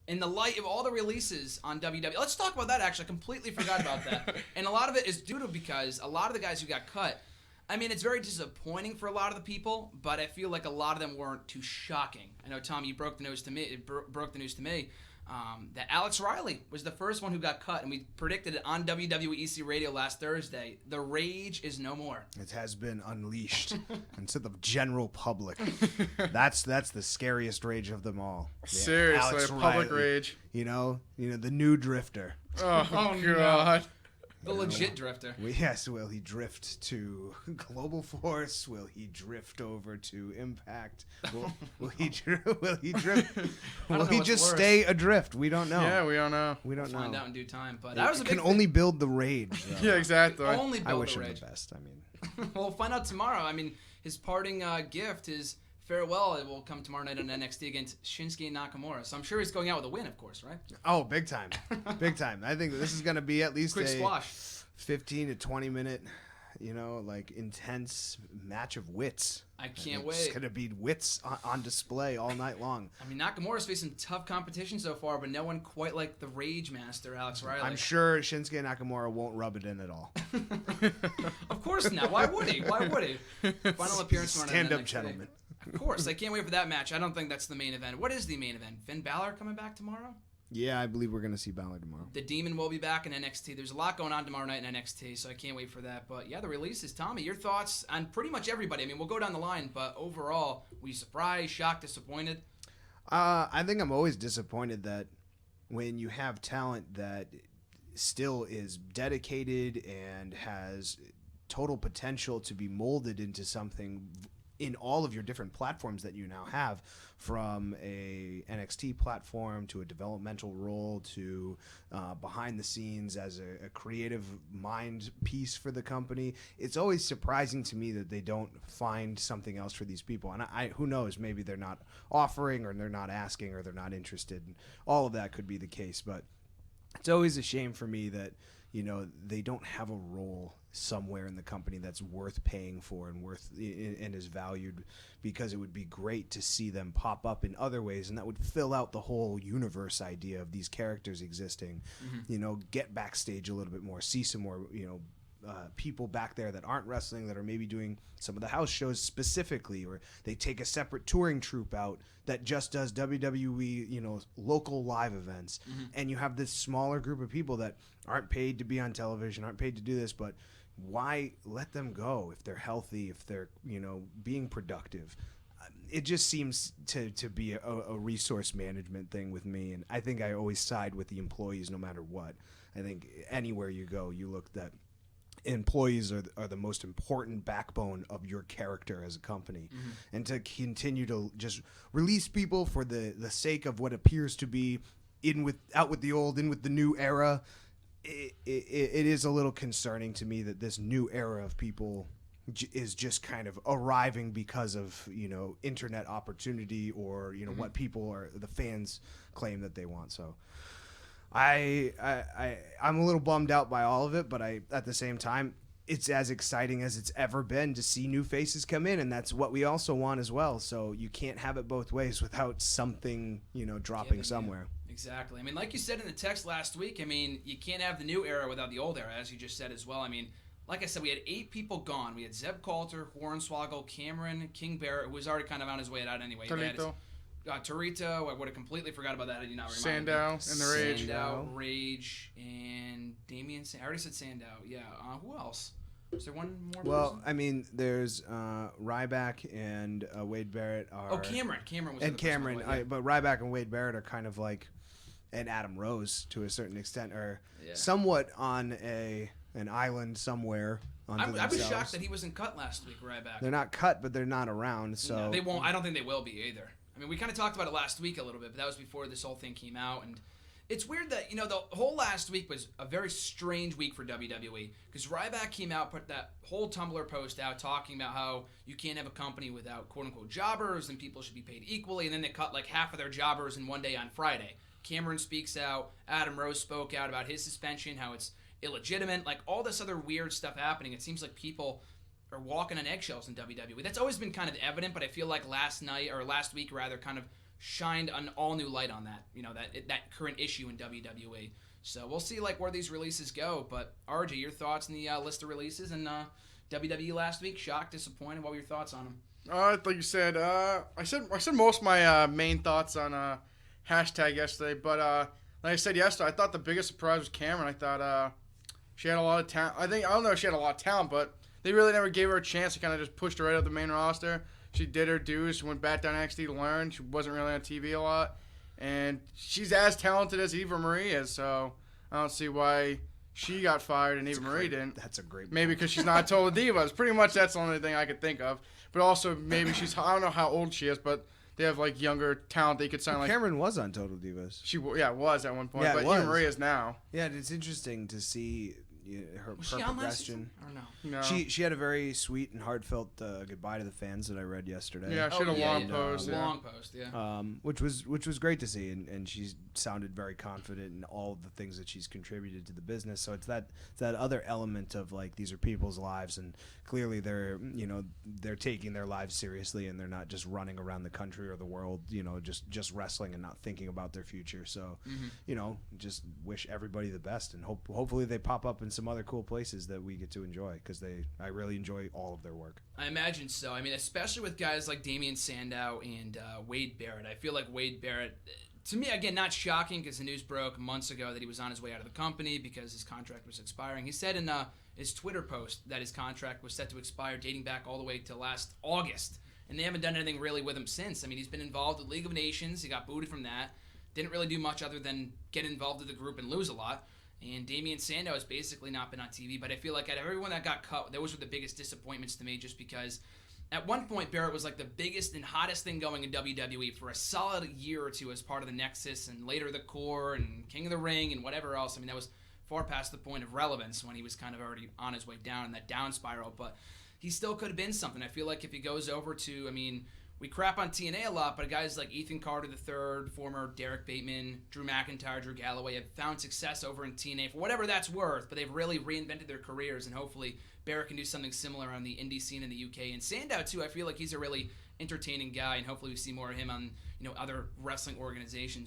in the light of all the releases on WWE, let's talk about that, actually. I completely forgot about that. And a lot of it is due to because a lot of the guys who got cut, I mean, it's very disappointing for a lot of the people, but I feel like a lot of them weren't too shocking. I know, Tom, you broke the news to me. That Alex Riley was the first one who got cut, and we predicted it on WWEC Radio last Thursday. The rage is no more. It has been unleashed into the general public. That's the scariest rage of them all. Yeah, Seriously, Alex public Riley, rage. You know, the new drifter. Oh, no. God. The legit drifter. Yes, will he drift to Global Force? Will he drift over to Impact? Will he drift? Will he just stay adrift? We don't know. Yeah, we don't know. We'll find out in due time. But that was a big can only build the rage. Yeah, exactly. Only build I wish the him rage. the best. I mean, well, we'll find out tomorrow. I mean, his parting gift, his farewell, it will come tomorrow night on NXT against Shinsuke Nakamura. So I'm sure he's going out with a win, of course, right? oh, big time, big time. I think this is going to be at least Quick a squash. 15 to 20 minute, intense match of wits. I can't It's wait. going to be wits on display all night long. I mean, Nakamura's faced some tough competition so far, but no one quite like the Rage Master, Alex Riley. I'm sure Shinsuke Nakamura won't rub it in at all. Of course not. Why would he? Final appearance tomorrow night on Stand up, NXT. gentlemen. Of course. I can't wait for that match. I don't think that's the main event. What is the main event? Finn Balor coming back tomorrow? Yeah, I believe we're going to see Balor tomorrow. The Demon will be back in NXT. There's a lot going on tomorrow night in NXT, so I can't wait for that. But yeah, the releases. Tommy, your thoughts on pretty much everybody? I mean, we'll go down the line, but overall, were you surprised, shocked, disappointed? I think I'm always disappointed that when you have talent that still is dedicated and has total potential to be molded into something in all of your different platforms that you now have, from a NXT platform to a developmental role to behind the scenes as a creative mind piece for the company. It's always surprising to me that they don't find something else for these people. And who knows, maybe they're not offering or they're not asking or they're not interested. All of that could be the case, but it's always a shame for me that they don't have a role somewhere in the company that's worth paying for and is valued, because it would be great to see them pop up in other ways, and that would fill out the whole universe idea of these characters existing. Get backstage a little bit more, see some more people back there that aren't wrestling, that are maybe doing some of the house shows specifically, or they take a separate touring troupe out that just does WWE, local live events. And you have this smaller group of people that aren't paid to be on television, aren't paid to do this, but why let them go if they're healthy, if they're, being productive? It just seems to be a resource management thing with me, and I think I always side with the employees no matter what. I think anywhere you go, you look that employees are the most important backbone of your character as a company. And to continue to just release people for the sake of what appears to be out with the old, in with the new era, it is a little concerning to me that this new era of people is just kind of arriving because of internet opportunity or what people or the fans claim that they want. So I'm a little bummed out by all of it, but at the same time, it's as exciting as it's ever been to see new faces come in, and that's what we also want as well. So you can't have it both ways without something dropping somewhere. Exactly. I mean, like you said in the text last week, I mean, you can't have the new era without the old era, as you just said as well. I mean, like I said, we had 8 people gone. We had Zeb Coulter, Hornswoggle, Cameron, King Barrett, who was already kind of on his way out anyway. Torito, I would have completely forgot about that. I did not remind Sandow and the Rage. Sandow, Rage, and Damien Sandow. I already said Sandow. Yeah. Who else? Is there one more person? I mean, there's Ryback and Wade Barrett are... Oh, Cameron. Cameron was and the person Cameron, yeah. But Ryback and Wade Barrett are kind of like an Adam Rose to a certain extent, or somewhat on an island somewhere. I was shocked that he wasn't cut last week, Ryback. They're not cut, but they're not around, so... No, they won't. I don't think they will be either. I mean, we kind of talked about it last week a little bit, but that was before this whole thing came out. And it's weird that, the whole last week was a very strange week for WWE, because Ryback came out, put that whole Tumblr post out talking about how you can't have a company without quote-unquote jobbers and people should be paid equally, and then they cut like half of their jobbers in one day on Friday. Cameron speaks out. Adam Rose spoke out about his suspension, how it's illegitimate, like all this other weird stuff happening. It seems like people are walking on eggshells in WWE. That's always been kind of evident, but I feel like last week kind of shined an all new light on that, that current issue in WWE. So we'll see where these releases go. But RJ, your thoughts on the list of releases and WWE last week? Shocked, disappointed? What were your thoughts on them? Like you said, I said most of my main thoughts on hashtag yesterday. But like I said yesterday, I thought the biggest surprise was Cameron. I thought she had a lot of talent. I don't know if she had a lot of talent, but they really never gave her a chance. They kind of just pushed her right up the main roster. She did her dues. She went back down to NXT to learn. She wasn't really on TV a lot. And she's as talented as Eva Marie is, so I don't see why she got fired and Eva Marie didn't. That's a great Maybe because she's not a total diva. Pretty much that's the only thing I could think of. But also maybe I don't know how old she is, but they have younger talent they could sign. Cameron was on Total Divas. She was at one point, yeah, but Eva Marie is now. Yeah, it's interesting to see her progression. I don't know. No. She had a very sweet and heartfelt goodbye to the fans that I read yesterday. Yeah, she had a long post. Long post, yeah. Which was great to see, and she sounded very confident in all of the things that she's contributed to the business. So it's that other element of these are people's lives, and clearly they're taking their lives seriously, and they're not just running around the country or the world, just wrestling and not thinking about their future. So just wish everybody the best, and hopefully they pop up in some other cool places that we get to enjoy, because I really enjoy all of their work. I imagine so. I mean, especially with guys like Damien Sandow and Wade Barrett. I feel like Wade Barrett, to me, again, not shocking, because the news broke months ago that he was on his way out of the company because his contract was expiring. He said in his Twitter post that his contract was set to expire dating back all the way to last August, and they haven't done anything really with him since. I mean, he's been involved with League of Nations. He got booted from that. Didn't really do much other than get involved with the group and lose a lot. And Damien Sandow has basically not been on TV, but I feel like out of everyone that got cut, those were the biggest disappointments to me, just because at one point Barrett was the biggest and hottest thing going in WWE for a solid year or two as part of the Nexus, and later the Core and King of the Ring and whatever else. I mean, that was far past the point of relevance when he was kind of already on his way down in that down spiral, but he still could have been something. I feel like if he goes over to, we crap on TNA a lot, but guys like Ethan Carter III, former Derek Bateman, Drew McIntyre, Drew Galloway have found success over in TNA for whatever that's worth, but they've really reinvented their careers, and hopefully Barrett can do something similar on the indie scene in the UK. And Sandow, too, I feel like he's a really entertaining guy, and hopefully we see more of him on other wrestling organizations.